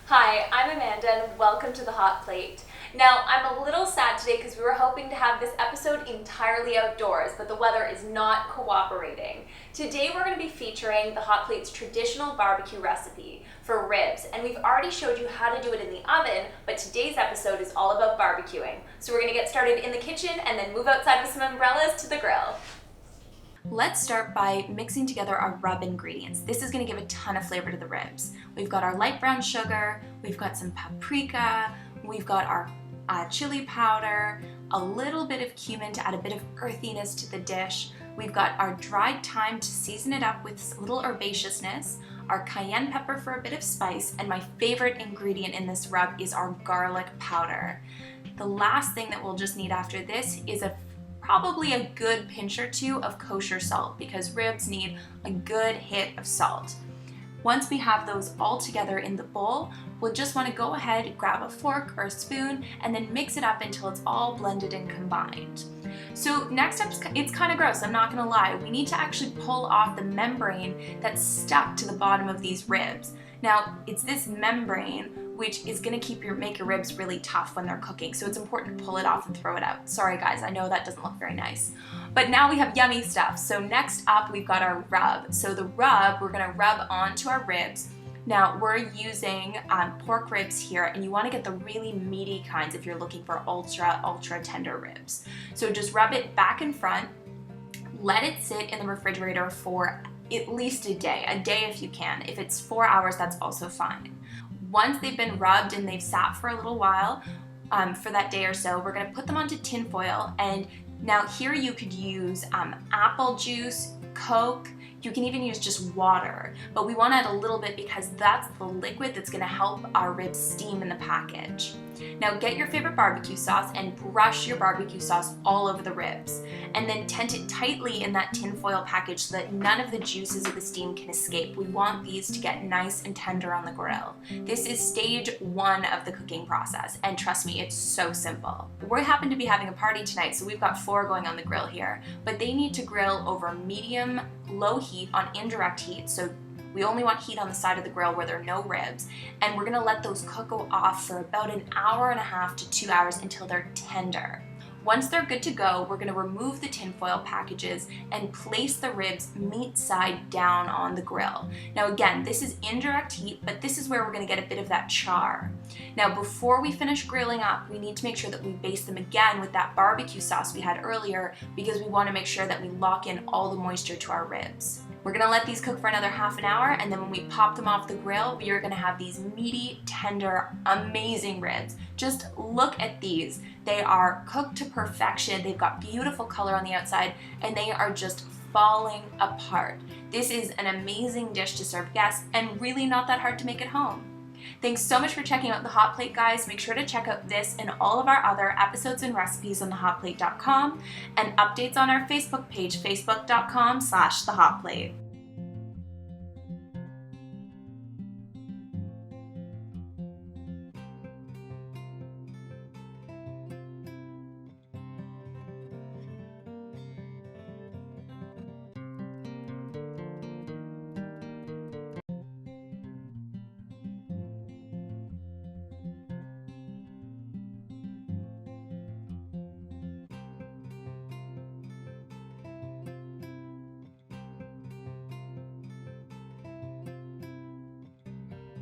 Hi, I'm Amanda and welcome to The Hot Plate. Now, I'm a little sad today because we were hoping to have this episode entirely outdoors, but the weather is not cooperating. Today we're going to be featuring The Hot Plate's traditional barbecue recipe for ribs, and we've already showed you how to do it in the oven, but today's episode is all about barbecuing. So we're going to get started in the kitchen and then move outside with some umbrellas to the grill. Let's start by mixing together our rub ingredients. This is going to give a ton of flavor to the ribs. We've got our light brown sugar, we've got some paprika, we've got our chili powder, a little bit of cumin to add a bit of earthiness to the dish. We've got our dried thyme to season it up with a little herbaceousness, our cayenne pepper for a bit of spice, and my favorite ingredient in this rub is our garlic powder. The last thing that we'll just need after this is probably a good pinch or two of kosher salt because ribs need a good hit of salt. Once we have those all together in the bowl, we'll just want to go ahead, grab a fork or a spoon, and then mix it up until it's all blended and combined. So next up, it's kind of gross, I'm not going to lie. We need to actually pull off the membrane that's stuck to the bottom of these ribs. Now, it's this membrane which is going to make your ribs really tough when they're cooking, so it's important to pull it off and throw it out. Sorry guys, I know that doesn't look very nice. But now we have yummy stuff. So next up we've got our rub. So the rub, we're going to rub onto our ribs. Now we're using pork ribs here, and you want to get the really meaty kinds if you're looking for ultra tender ribs. So just rub it back and front, let it sit in the refrigerator for at least a day if you can. If it's 4 hours, that's also fine. Once they've been rubbed and they've sat for a little while, for that day or so, we're going to put them onto tin foil. And now here you could use apple juice, Coke, you can even use just water, but we want to add a little bit because that's the liquid that's going to help our ribs steam in the package. Now get your favorite barbecue sauce and brush your barbecue sauce all over the ribs, and then tent it tightly in that tin foil package so that none of the juices of the steam can escape. We want these to get nice and tender on the grill. This is stage 1 of the cooking process, and trust me, it's so simple. We happen to be having a party tonight, so we've got 4 going on the grill here, but they need to grill over medium low heat on indirect heat, so we only want heat on the side of the grill where there are no ribs, and we're going to let those cook off for about an hour and a half to 2 hours until they're tender. Once they're good to go, we're going to remove the tinfoil packages and place the ribs meat side down on the grill. Now again, this is indirect heat, but this is where we're going to get a bit of that char. Now before we finish grilling up, we need to make sure that we baste them again with that barbecue sauce we had earlier because we want to make sure that we lock in all the moisture to our ribs. We're going to let these cook for another half an hour, and then when we pop them off the grill, we are going to have these meaty, tender, amazing ribs. Just look at these. They are cooked to perfection. They've got beautiful color on the outside, and they are just falling apart. This is an amazing dish to serve guests and really not that hard to make at home. Thanks so much for checking out The Hot Plate, guys. Make sure to check out this and all of our other episodes and recipes on thehotplate.com and updates on our Facebook page, facebook.com/thehotplate.